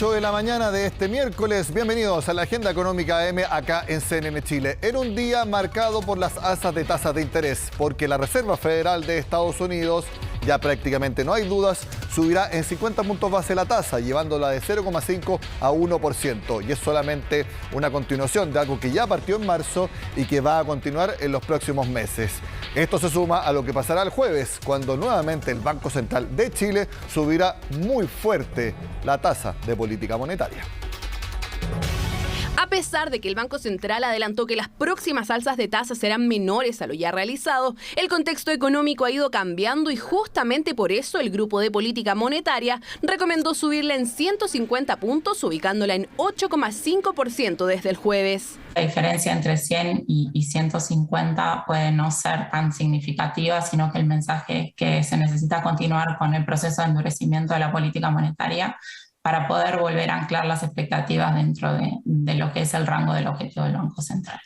8 de la mañana de este miércoles. Bienvenidos a la Agenda Económica AM acá en CNN Chile. En un día marcado por las alzas de tasas de interés, porque la Reserva Federal de Estados Unidos, ya prácticamente no hay dudas, subirá en 50 puntos base la tasa, llevándola de 0,5 a 1%. Y es solamente una continuación de algo que ya partió en marzo y que va a continuar en los próximos meses. Esto se suma a lo que pasará el jueves, cuando nuevamente el Banco Central de Chile subirá muy fuerte la tasa de política monetaria. A pesar de que el Banco Central adelantó que las próximas alzas de tasas serán menores a lo ya realizado, el contexto económico ha ido cambiando y justamente por eso el Grupo de Política Monetaria recomendó subirla en 150 puntos, ubicándola en 8,5% desde el jueves. La diferencia entre 100 y 150 puede no ser tan significativa, sino que el mensaje es que se necesita continuar con el proceso de endurecimiento de la política monetaria para poder volver a anclar las expectativas dentro de lo que es el rango del objetivo del Banco Central.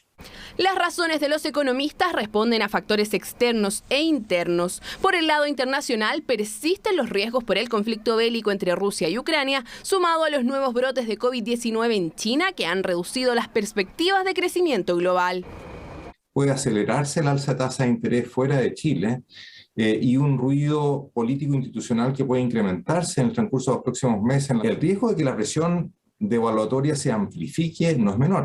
Las razones de los economistas responden a factores externos e internos. Por el lado internacional, persisten los riesgos por el conflicto bélico entre Rusia y Ucrania, sumado a los nuevos brotes de COVID-19 en China que han reducido las perspectivas de crecimiento global. Puede acelerarse el alza de tasa de interés fuera de Chile y un ruido político institucional que puede incrementarse en el transcurso de los próximos meses. El riesgo de que la presión devaluatoria se amplifique no es menor.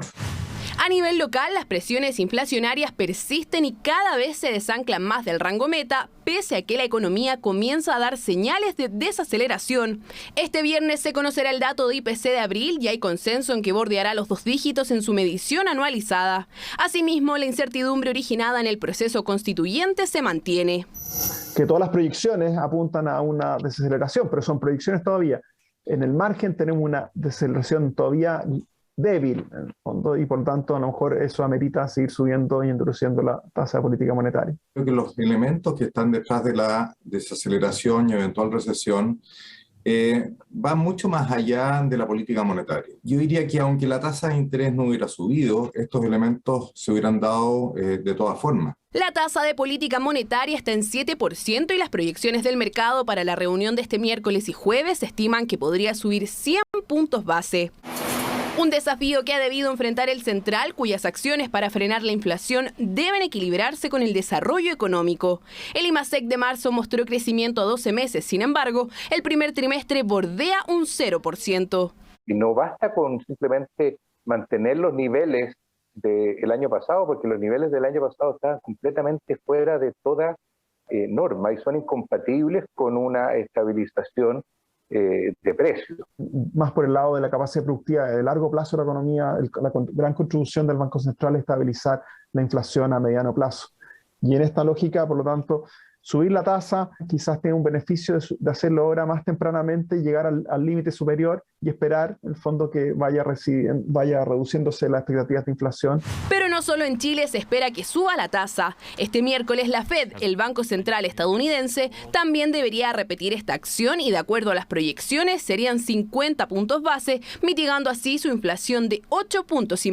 A nivel local, las presiones inflacionarias persisten y cada vez se desanclan más del rango meta, pese a que la economía comienza a dar señales de desaceleración. Este viernes se conocerá el dato de IPC de abril y hay consenso en que bordeará los 2 dígitos en su medición anualizada. Asimismo, la incertidumbre originada en el proceso constituyente se mantiene. Que todas las proyecciones apuntan a una desaceleración, pero son proyecciones todavía. En el margen tenemos una desaceleración todavía débil, en el fondo, y por tanto a lo mejor eso amerita seguir subiendo y endureciendo la tasa de política monetaria. Creo que los elementos que están detrás de la desaceleración y eventual recesión van mucho más allá de la política monetaria. Yo diría que aunque la tasa de interés no hubiera subido, estos elementos se hubieran dado de todas formas. La tasa de política monetaria está en 7% y las proyecciones del mercado para la reunión de este miércoles y jueves estiman que podría subir 100 puntos base. Un desafío que ha debido enfrentar el central, cuyas acciones para frenar la inflación deben equilibrarse con el desarrollo económico. El IMACEC de marzo mostró crecimiento a 12 meses, sin embargo, el primer trimestre bordea un 0%. Y no basta con simplemente mantener los niveles del año pasado, porque los niveles del año pasado estaban completamente fuera de toda norma y son incompatibles con una estabilización de precios. Más por el lado de la capacidad productiva de largo plazo de la economía, la gran contribución del Banco Central es estabilizar la inflación a mediano plazo. Y en esta lógica, por lo tanto, subir la tasa quizás tenga un beneficio de hacerlo ahora más tempranamente, llegar al límite superior y esperar, en el fondo, que vaya reduciéndose las expectativas de inflación. Pero no solo en Chile se espera que suba la tasa. Este miércoles la Fed, el Banco Central estadounidense, también debería repetir esta acción y de acuerdo a las proyecciones serían 50 puntos base, mitigando así su inflación de 8,5 puntos.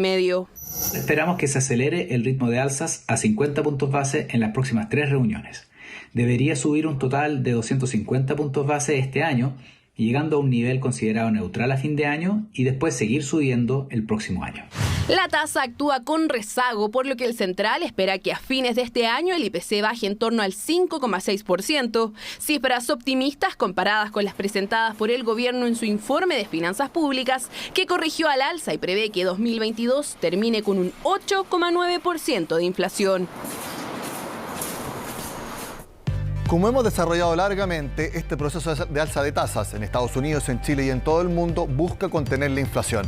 Esperamos que se acelere el ritmo de alzas a 50 puntos base en las próximas 3 reuniones. Debería subir un total de 250 puntos base este año, llegando a un nivel considerado neutral a fin de año y después seguir subiendo el próximo año. La tasa actúa con rezago, por lo que el central espera que a fines de este año el IPC baje en torno al 5,6%, cifras optimistas comparadas con las presentadas por el gobierno en su informe de finanzas públicas, que corrigió al alza y prevé que 2022 termine con un 8,9% de inflación. Como hemos desarrollado largamente, este proceso de alza de tasas en Estados Unidos, en Chile y en todo el mundo busca contener la inflación.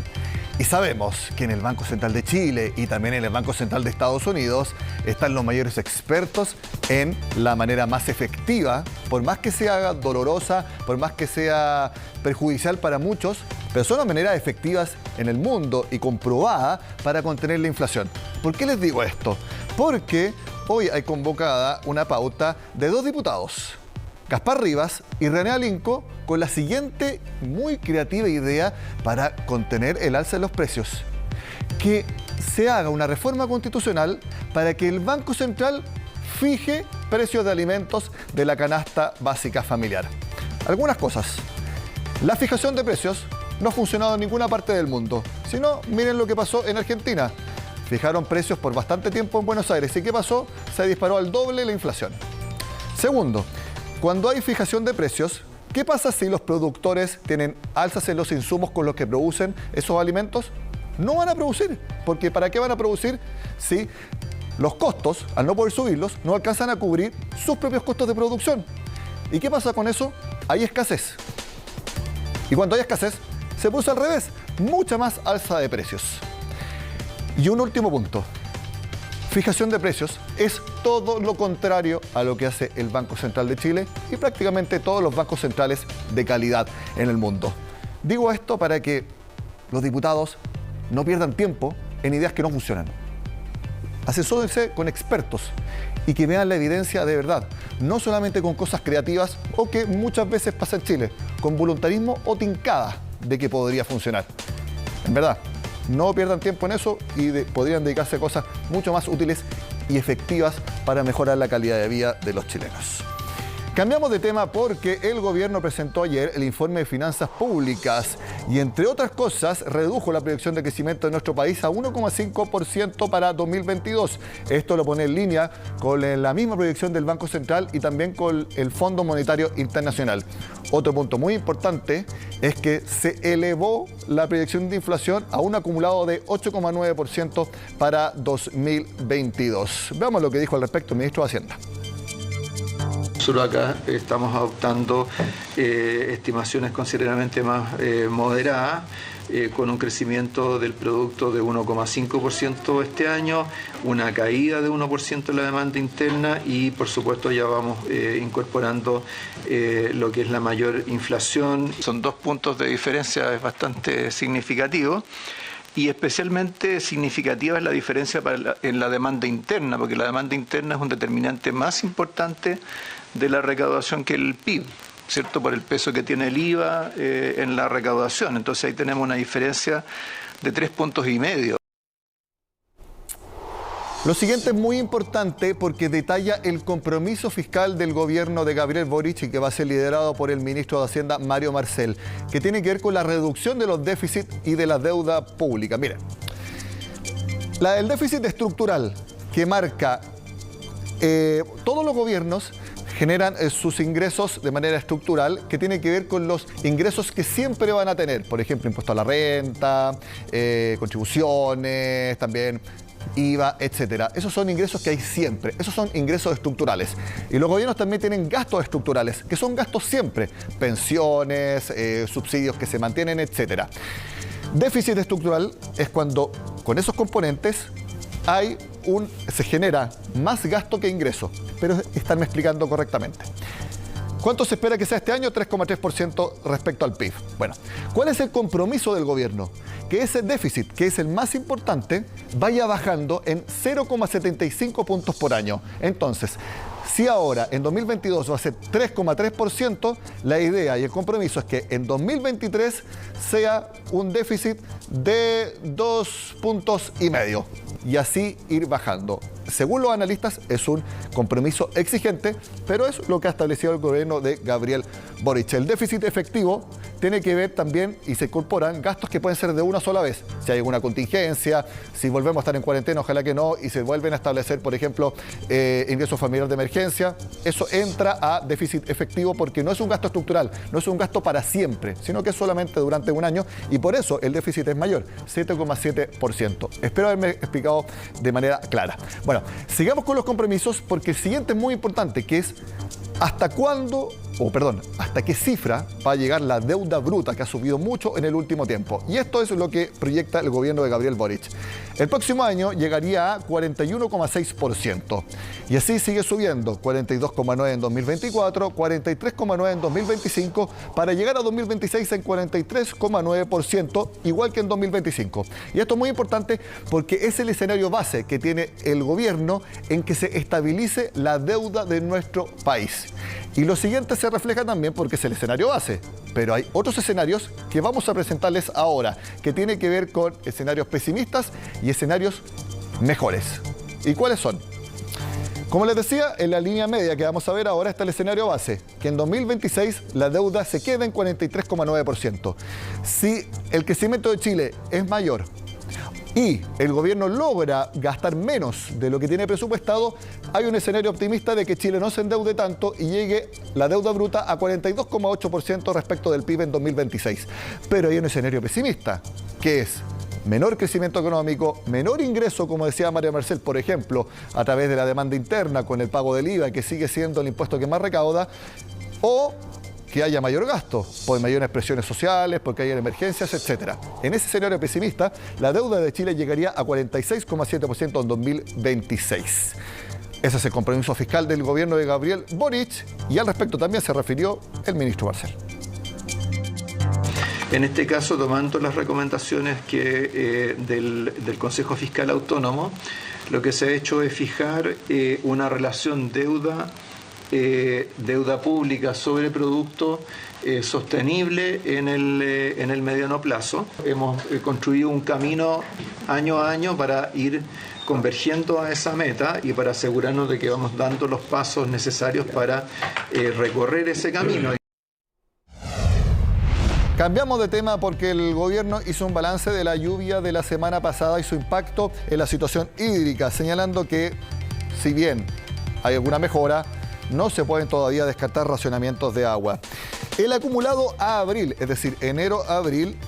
Y sabemos que en el Banco Central de Chile y también en el Banco Central de Estados Unidos están los mayores expertos en la manera más efectiva, por más que sea dolorosa, por más que sea perjudicial para muchos, pero son las maneras efectivas en el mundo y comprobadas para contener la inflación. ¿Por qué les digo esto? Porque hoy hay convocada una pauta de 2 diputados, Gaspar Rivas y René Alinco, con la siguiente muy creativa idea para contener el alza de los precios. Que se haga una reforma constitucional para que el Banco Central fije precios de alimentos de la canasta básica familiar. Algunas cosas. La fijación de precios no ha funcionado en ninguna parte del mundo. Si no, miren lo que pasó en Argentina. Fijaron precios por bastante tiempo en Buenos Aires. ¿Y qué pasó? Se disparó al doble la inflación. Segundo, cuando hay fijación de precios, ¿qué pasa si los productores tienen alzas en los insumos con los que producen esos alimentos? No van a producir, porque ¿para qué van a producir si los costos, al no poder subirlos, no alcanzan a cubrir sus propios costos de producción? ¿Y qué pasa con eso? Hay escasez. Y cuando hay escasez, se produce al revés, mucha más alza de precios. Y un último punto. Fijación de precios es todo lo contrario a lo que hace el Banco Central de Chile y prácticamente todos los bancos centrales de calidad en el mundo. Digo esto para que los diputados no pierdan tiempo en ideas que no funcionan. Asesórense con expertos y que vean la evidencia de verdad, no solamente con cosas creativas o que muchas veces pasa en Chile, con voluntarismo o tincada de que podría funcionar. En verdad, no pierdan tiempo en eso y podrían dedicarse a cosas mucho más útiles y efectivas para mejorar la calidad de vida de los chilenos. Cambiamos de tema porque el gobierno presentó ayer el informe de finanzas públicas y, entre otras cosas, redujo la proyección de crecimiento de nuestro país a 1,5% para 2022. Esto lo pone en línea con la misma proyección del Banco Central y también con el Fondo Monetario Internacional. Otro punto muy importante es que se elevó la proyección de inflación a un acumulado de 8,9% para 2022. Veamos lo que dijo al respecto el ministro de Hacienda. Nosotros acá estamos adoptando estimaciones considerablemente más moderadas, con un crecimiento del producto de 1,5% este año, una caída de 1% en la demanda interna y, por supuesto, ya vamos incorporando lo que es la mayor inflación. Son 2 puntos de diferencia, es bastante significativo. Y especialmente significativa es la diferencia en la demanda interna, porque la demanda interna es un determinante más importante de la recaudación que el PIB, ¿cierto? Por el peso que tiene el IVA en la recaudación. Entonces ahí tenemos una diferencia de 3,5 puntos. Lo siguiente es muy importante porque detalla el compromiso fiscal del gobierno de Gabriel Boric y que va a ser liderado por el ministro de Hacienda, Mario Marcel, que tiene que ver con la reducción de los déficits y de la deuda pública. Miren, el déficit estructural que marca todos los gobiernos generan sus ingresos de manera estructural, que tiene que ver con los ingresos que siempre van a tener. Por ejemplo, impuesto a la renta, contribuciones, también IVA, etcétera. Esos son ingresos que hay siempre. Esos son ingresos estructurales. Y los gobiernos también tienen gastos estructurales, que son gastos siempre. Pensiones, subsidios que se mantienen, etcétera. Déficit estructural es cuando con esos componentes se genera más gasto que ingreso. Pero estarme explicando correctamente. ¿Cuánto se espera que sea este año? 3,3% respecto al PIB. Bueno, ¿cuál es el compromiso del gobierno? Que ese déficit, que es el más importante, vaya bajando en 0,75 puntos por año. Entonces, si ahora en 2022 va a ser 3,3%, la idea y el compromiso es que en 2023 sea un déficit de 2,5 puntos. Y así ir bajando. Según los analistas, es un compromiso exigente, pero es lo que ha establecido el gobierno de Gabriel Boric. El déficit efectivo tiene que ver también y se incorporan gastos que pueden ser de una sola vez. Si hay alguna contingencia, si volvemos a estar en cuarentena, ojalá que no, y se vuelven a establecer, por ejemplo, ingresos familiares de emergencia, eso entra a déficit efectivo porque no es un gasto estructural, no es un gasto para siempre, sino que es solamente durante un año y por eso el déficit es mayor, 7,7%. Espero haberme explicado de manera clara. Bueno, sigamos con los compromisos porque el siguiente es muy importante, que es hasta qué cifra va a llegar la deuda bruta que ha subido mucho en el último tiempo. Y esto es lo que proyecta el gobierno de Gabriel Boric. El próximo año llegaría a 41,6%. Y así sigue subiendo, 42,9% en 2024, 43,9% en 2025, para llegar a 2026 en 43,9%, igual que en 2025. Y esto es muy importante porque es el escenario base que tiene el gobierno en que se estabilice la deuda de nuestro país. Y lo siguiente se refleja también porque es el escenario base, pero hay otros escenarios que vamos a presentarles ahora, que tienen que ver con escenarios pesimistas y escenarios mejores. ¿Y cuáles son? Como les decía, en la línea media que vamos a ver ahora está el escenario base, que en 2026 la deuda se queda en 43,9%. Si el crecimiento de Chile es mayor y el gobierno logra gastar menos de lo que tiene presupuestado, hay un escenario optimista de que Chile no se endeude tanto y llegue la deuda bruta a 42,8% respecto del PIB en 2026. Pero hay un escenario pesimista, que es menor crecimiento económico, menor ingreso, como decía María Marcel, por ejemplo, a través de la demanda interna con el pago del IVA, que sigue siendo el impuesto que más recauda, o que haya mayor gasto, por mayores presiones sociales, porque haya emergencias, etc. En ese escenario pesimista, la deuda de Chile llegaría a 46,7% en 2026. Ese es el compromiso fiscal del gobierno de Gabriel Boric, y al respecto también se refirió el ministro Marcel. En este caso, tomando las recomendaciones del Consejo Fiscal Autónomo, lo que se ha hecho es fijar una relación deuda pública sobre producto sostenible en el mediano plazo. Hemos construido un camino año a año para ir convergiendo a esa meta y para asegurarnos de que vamos dando los pasos necesarios para recorrer ese camino. Cambiamos de tema porque el gobierno hizo un balance de la lluvia de la semana pasada y su impacto en la situación hídrica, señalando que, si bien hay alguna mejora, no se pueden todavía descartar racionamientos de agua. El acumulado a abril, es decir, enero-abril,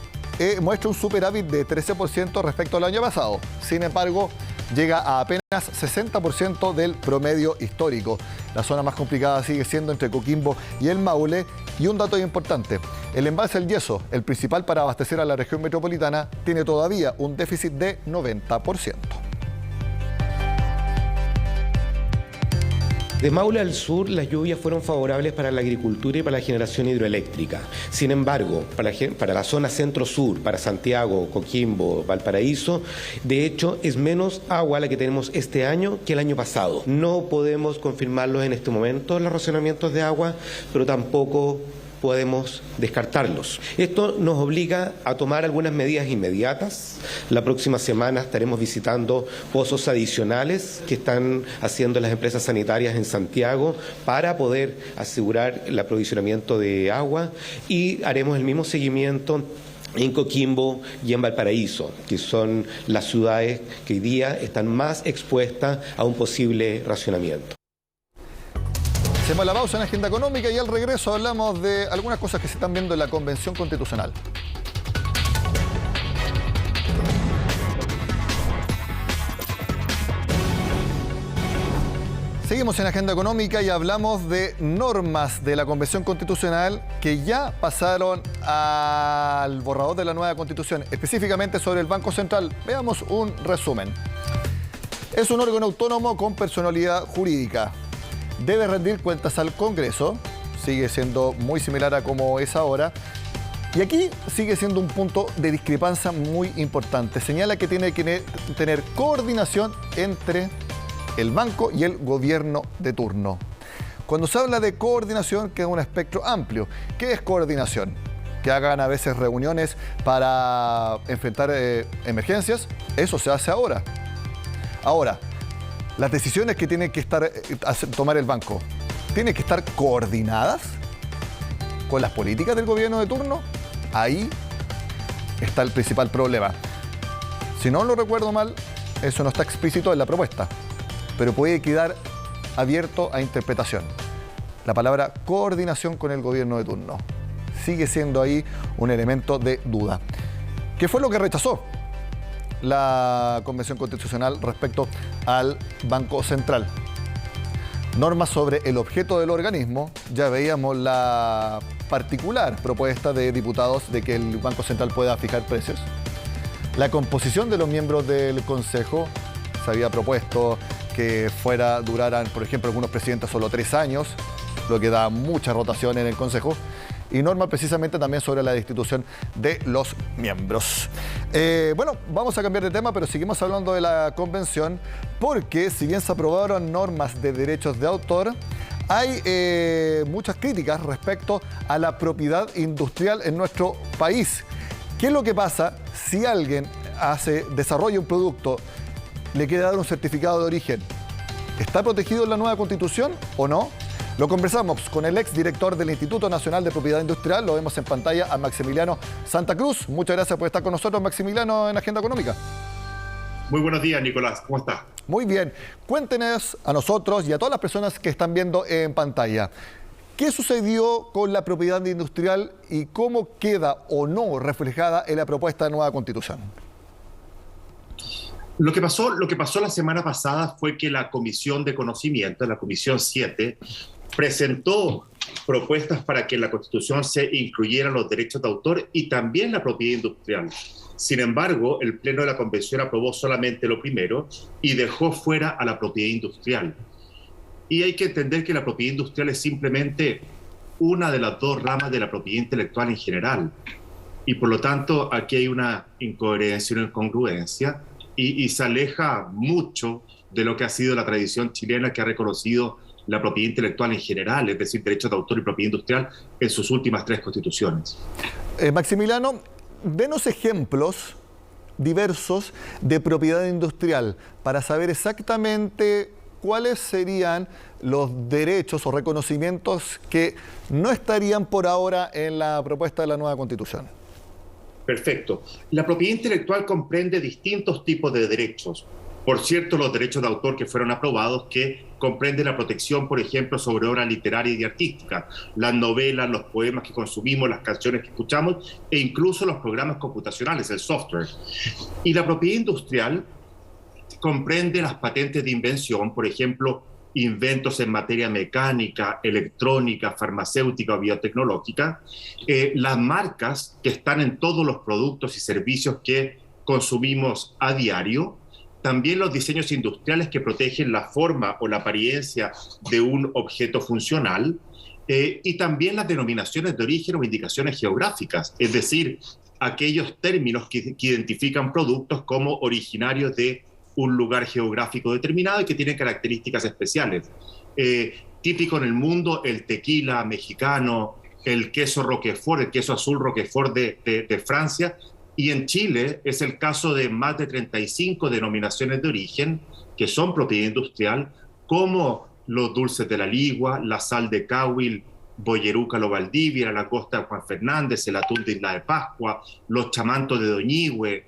muestra un superávit de 13% respecto al año pasado. Sin embargo, llega a apenas 60% del promedio histórico. La zona más complicada sigue siendo entre Coquimbo y el Maule. Y un dato importante, el embalse El Yeso, el principal para abastecer a la región metropolitana, tiene todavía un déficit de 90%. De Maule al sur, las lluvias fueron favorables para la agricultura y para la generación hidroeléctrica. Sin embargo, para la zona centro-sur, para Santiago, Coquimbo, Valparaíso, de hecho, es menos agua la que tenemos este año que el año pasado. No podemos confirmarlos en este momento, los racionamientos de agua, pero tampoco podemos descartarlos. Esto nos obliga a tomar algunas medidas inmediatas. La próxima semana estaremos visitando pozos adicionales que están haciendo las empresas sanitarias en Santiago para poder asegurar el aprovisionamiento de agua, y haremos el mismo seguimiento en Coquimbo y en Valparaíso, que son las ciudades que hoy día están más expuestas a un posible racionamiento. Hacemos la pausa en la agenda económica y al regreso hablamos de algunas cosas que se están viendo en la Convención Constitucional. Seguimos en la agenda económica y hablamos de normas de la Convención Constitucional que ya pasaron al borrador de la nueva Constitución, específicamente sobre el Banco Central. Veamos un resumen. Es un órgano autónomo con personalidad jurídica. Debe rendir cuentas al Congreso, sigue siendo muy similar a como es ahora. Y aquí sigue siendo un punto de discrepancia muy importante. Señala que tiene que tener coordinación entre el banco y el gobierno de turno. Cuando se habla de coordinación, queda un espectro amplio. ¿Qué es coordinación? Que hagan a veces reuniones para enfrentar emergencias. Eso se hace ahora. Ahora, las decisiones que tiene que tomar el banco, ¿tienen que estar coordinadas con las políticas del gobierno de turno? Ahí está el principal problema. Si no lo recuerdo mal, eso no está explícito en la propuesta, pero puede quedar abierto a interpretación. La palabra coordinación con el gobierno de turno sigue siendo ahí un elemento de duda. ¿Qué fue lo que rechazó la Convención Constitucional respecto al Banco Central? Normas sobre el objeto del organismo. Ya veíamos la particular propuesta de diputados de que el Banco Central pueda fijar precios. La composición de los miembros del Consejo. Se había propuesto que duraran, por ejemplo, algunos presidentes solo 3 años, lo que da mucha rotación en el Consejo. Y norma precisamente también sobre la destitución de los miembros. Bueno, vamos a cambiar de tema, pero seguimos hablando de la convención, porque si bien se aprobaron normas de derechos de autor, hay muchas críticas respecto a la propiedad industrial en nuestro país. ¿Qué es lo que pasa si alguien desarrolla un producto, le quiere dar un certificado de origen ¿Está protegido en la nueva Constitución o no? Lo conversamos con el exdirector del Instituto Nacional de Propiedad Industrial. Lo vemos en pantalla, a Maximiliano Santa Cruz. Muchas gracias por estar con nosotros, Maximiliano, en Agenda Económica. Muy buenos días, Nicolás. ¿Cómo está? Muy bien. Cuéntenos a nosotros y a todas las personas que están viendo en pantalla, ¿qué sucedió con la propiedad industrial y cómo queda o no reflejada en la propuesta de nueva Constitución? Lo que pasó la semana pasada fue que la Comisión de Conocimiento, la Comisión 7, presentó propuestas para que en la Constitución se incluyeran los derechos de autor y también la propiedad industrial. Sin embargo, el Pleno de la Convención aprobó solamente lo primero y dejó fuera a la propiedad industrial. Y hay que entender que la propiedad industrial es simplemente una de las dos ramas de la propiedad intelectual en general. Y por lo tanto, aquí hay una incoherencia, una incongruencia, y se aleja mucho de lo que ha sido la tradición chilena, que ha reconocido la propiedad intelectual en general, es decir, derechos de autor y propiedad industrial, en sus últimas 3 constituciones. Maximiliano, denos ejemplos diversos de propiedad industrial para saber exactamente cuáles serían los derechos o reconocimientos que no estarían por ahora en la propuesta de la nueva Constitución. Perfecto. La propiedad intelectual comprende distintos tipos de derechos. Por cierto, los derechos de autor que fueron aprobados, que comprenden la protección, por ejemplo, sobre obra literaria y artística, las novelas, los poemas que consumimos, las canciones que escuchamos e incluso los programas computacionales, el software. Y la propiedad industrial comprende las patentes de invención, por ejemplo, inventos en materia mecánica, electrónica, farmacéutica o biotecnológica, las marcas que están en todos los productos y servicios que consumimos a diario, también los diseños industriales que protegen la forma o la apariencia de un objeto funcional, y también las denominaciones de origen o indicaciones geográficas, es decir, aquellos términos que identifican productos como originarios de un lugar geográfico determinado y que tienen características especiales. Típico en el mundo, el tequila mexicano, el queso Roquefort, el queso azul Roquefort de Francia, y en Chile es el caso de más de 35 denominaciones de origen que son propiedad industrial, como los dulces de la Ligua, la sal de Cahuil, Boyerúcalo Valdivia, la langosta de Juan Fernández, el atún de Isla de Pascua, los chamantos de Doñihue,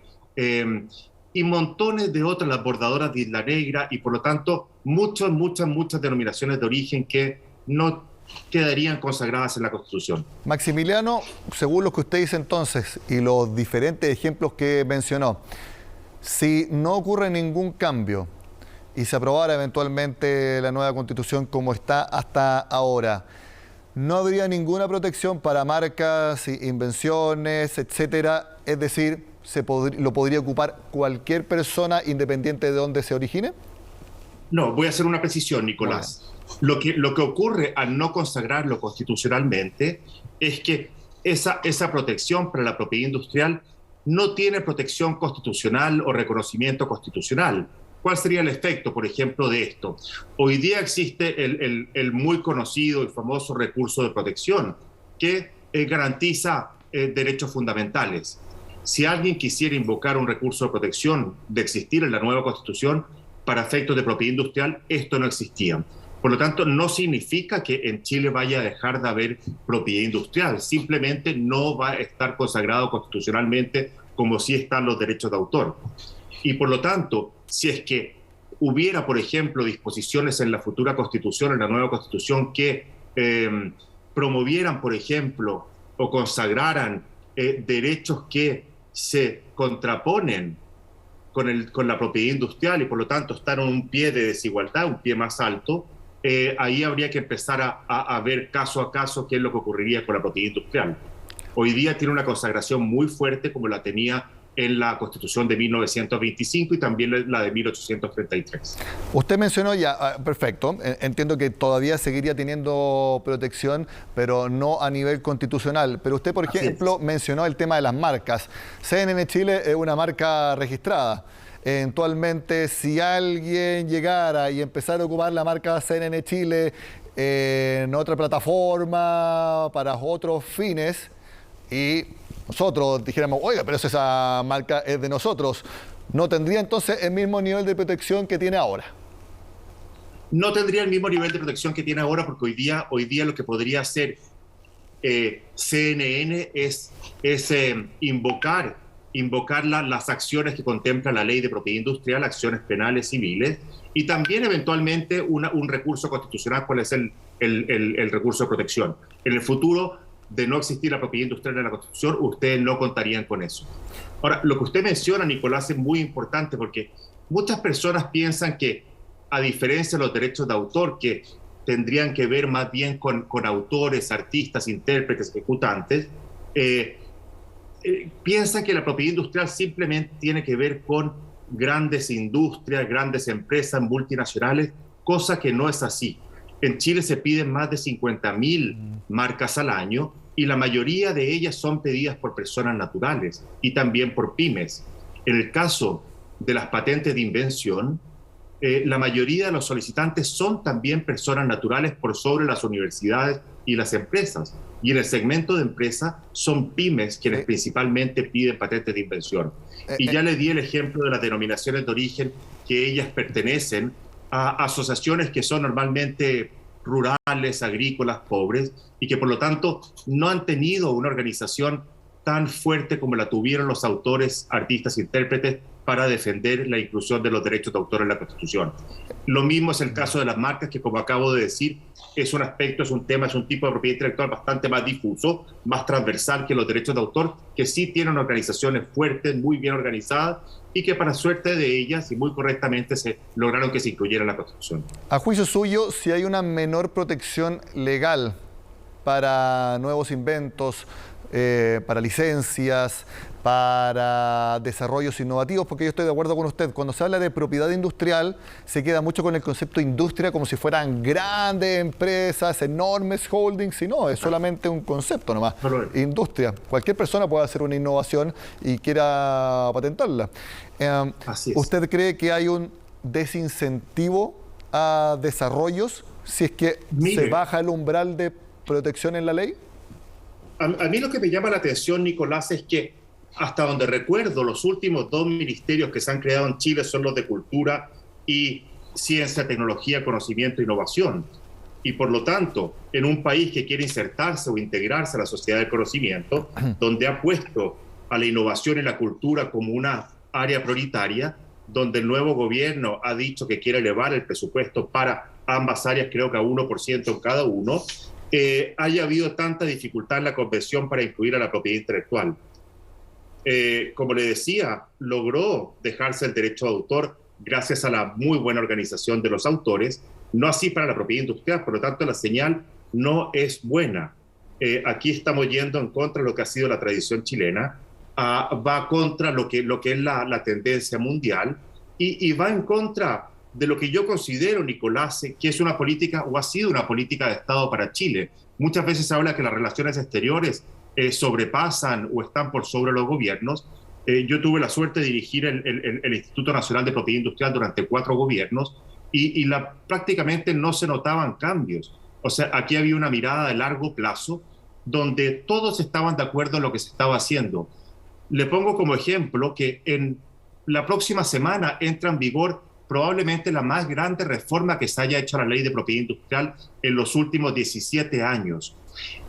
y montones de otras, las bordadoras de Isla Negra, y por lo tanto muchas denominaciones de origen que no quedarían consagradas en la Constitución. Maximiliano, según lo que usted dice entonces y los diferentes ejemplos que mencionó, si no ocurre ningún cambio y se aprobara eventualmente la nueva Constitución como está hasta ahora, ¿no habría ninguna protección para marcas, invenciones, etcétera? Es decir, ¿lo podría ocupar cualquier persona independiente de dónde se origine? No, voy a hacer una precisión, Nicolás. Lo que ocurre al no consagrarlo constitucionalmente es que esa protección para la propiedad industrial no tiene protección constitucional o reconocimiento constitucional. ¿Cuál sería el efecto, por ejemplo, de esto? Hoy día existe el muy conocido y famoso recurso de protección que garantiza derechos fundamentales. Si alguien quisiera invocar un recurso de protección de existir en la nueva Constitución para efectos de propiedad industrial, esto no existía. Por lo tanto, no significa que en Chile vaya a dejar de haber propiedad industrial, simplemente no va a estar consagrado constitucionalmente como sí están los derechos de autor. Y por lo tanto, si es que hubiera, por ejemplo, disposiciones en la futura Constitución, en la nueva Constitución, que promovieran, por ejemplo, o consagraran derechos que se contraponen con la propiedad industrial y por lo tanto están en un pie de desigualdad, un pie más alto, ahí habría que empezar a ver caso a caso qué es lo que ocurriría con la propiedad industrial. Hoy día tiene una consagración muy fuerte como la tenía en la Constitución de 1925 y también la de 1833. Usted mencionó ya, perfecto, entiendo que todavía seguiría teniendo protección, pero no a nivel constitucional. Pero usted, por ejemplo, mencionó el tema de las marcas. CNN Chile es una marca registrada. Eventualmente, si alguien llegara y empezara a ocupar la marca CNN Chile en otra plataforma para otros fines y nosotros dijéramos, oiga, pero esa marca es de nosotros, ¿no tendría entonces el mismo nivel de protección que tiene ahora? no tendría el mismo nivel de protección que tiene ahora, porque hoy día lo que podría hacer CNN es invocar las acciones que contempla la ley de propiedad industrial, acciones penales civiles, y también eventualmente un recurso constitucional, cuál es el recurso de protección. En el futuro, de no existir la propiedad industrial en la Constitución, ustedes no contarían con eso. Ahora, lo que usted menciona, Nicolás, es muy importante, porque muchas personas piensan que, a diferencia de los derechos de autor, que tendrían que ver más bien con autores, artistas, intérpretes, ejecutantes, piensan que la propiedad industrial simplemente tiene que ver con grandes industrias, grandes empresas multinacionales, cosa que no es así. En Chile se piden más de 50.000 marcas al año, y la mayoría de ellas son pedidas por personas naturales y también por pymes. En el caso de las patentes de invención, la mayoría de los solicitantes son también personas naturales por sobre las universidades y las empresas. Y en el segmento de empresas son pymes quienes principalmente piden patentes de invención. Y ya le di el ejemplo de las denominaciones de origen, que ellas pertenecen a asociaciones que son normalmente rurales, agrícolas, pobres, y que por lo tanto no han tenido una organización tan fuerte como la tuvieron los autores, artistas, intérpretes para defender la inclusión de los derechos de autor en la Constitución. Lo mismo es el caso de las marcas, que como acabo de decir, es un aspecto, es un tema, es un tipo de propiedad intelectual bastante más difuso, más transversal que los derechos de autor, que sí tienen organizaciones fuertes, muy bien organizadas, y que para suerte de ellas, y muy correctamente, se lograron que se incluyera en la Constitución. A juicio suyo, si hay una menor protección legal para nuevos inventos, para licencias, para desarrollos innovativos, porque yo estoy de acuerdo con usted, cuando se habla de propiedad industrial se queda mucho con el concepto de industria como si fueran grandes empresas, enormes holdings, y no, es solamente un concepto nomás. Industria, cualquier persona puede hacer una innovación y quiera patentarla. Así es. ¿Usted cree que hay un desincentivo a desarrollos si es que se baja el umbral de protección en la ley? A mí lo que me llama la atención, Nicolás, es que hasta donde recuerdo, los últimos 2 ministerios que se han creado en Chile son los de Cultura y Ciencia, Tecnología, Conocimiento e Innovación. Y por lo tanto, en un país que quiere insertarse o integrarse a la sociedad del conocimiento, donde ha puesto a la innovación y la cultura como una área prioritaria, donde el nuevo gobierno ha dicho que quiere elevar el presupuesto para ambas áreas, creo que a 1% en cada uno, haya habido tanta dificultad en la convención para incluir a la propiedad intelectual. Como le decía, logró dejarse el derecho de autor gracias a la muy buena organización de los autores, no así para la propiedad industrial, por lo tanto la señal no es buena. Aquí estamos yendo en contra de lo que ha sido la tradición chilena, va contra lo que es la tendencia mundial y va en contra de lo que yo considero, Nicolás, que es una política o ha sido una política de Estado para Chile. Muchas veces se habla que las relaciones exteriores sobrepasan o están por sobre los gobiernos. Yo tuve la suerte de dirigir el Instituto Nacional de Propiedad Industrial durante 4 gobiernos y prácticamente no se notaban cambios. O sea, aquí había una mirada de largo plazo donde todos estaban de acuerdo en lo que se estaba haciendo. Le pongo como ejemplo que en la próxima semana entra en vigor probablemente la más grande reforma que se haya hecho a la ley de propiedad industrial en los últimos 17 años.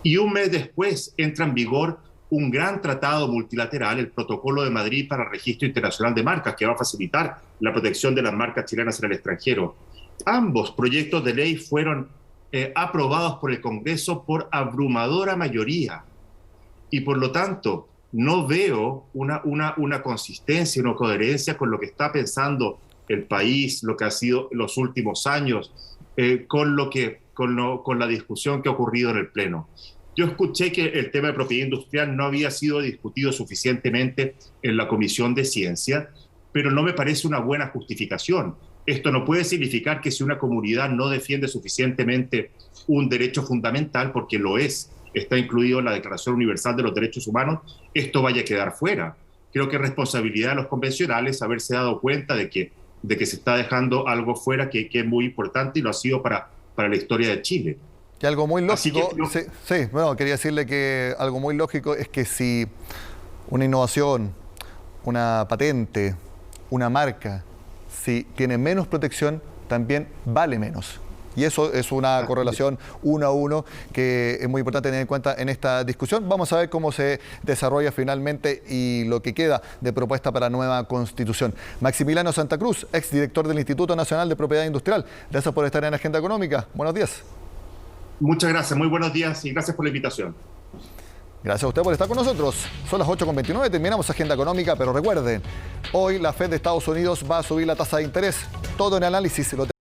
Y un mes después entra en vigor un gran tratado multilateral, el Protocolo de Madrid para el Registro Internacional de Marcas, que va a facilitar la protección de las marcas chilenas en el extranjero. Ambos proyectos de ley fueron aprobados por el Congreso por abrumadora mayoría. Y por lo tanto, no veo una consistencia, una coherencia con lo que está pensando el país, lo que ha sido los últimos años, con la discusión que ha ocurrido en el Pleno. Yo escuché que el tema de propiedad industrial no había sido discutido suficientemente en la Comisión de Ciencia, pero no me parece una buena justificación. Esto no puede significar que si una comunidad no defiende suficientemente un derecho fundamental, porque lo es, está incluido en la Declaración Universal de los Derechos Humanos, esto vaya a quedar fuera. Creo que es responsabilidad de los convencionales haberse dado cuenta de que se está dejando algo fuera que es muy importante y lo ha sido para la historia de Chile. Y algo muy lógico, quería decirle que algo muy lógico es que si una innovación, una patente, una marca, si tiene menos protección, también vale menos. Y eso es una correlación 1 a 1 que es muy importante tener en cuenta en esta discusión. Vamos a ver cómo se desarrolla finalmente y lo que queda de propuesta para la nueva Constitución. Maximiliano Santa Cruz, exdirector del Instituto Nacional de Propiedad Industrial. Gracias por estar en Agenda Económica. Buenos días. Muchas gracias, muy buenos días y gracias por la invitación. Gracias a usted por estar con nosotros. Son las 8:29, terminamos Agenda Económica, pero recuerden, hoy la Fed de Estados Unidos va a subir la tasa de interés. Todo en análisis lo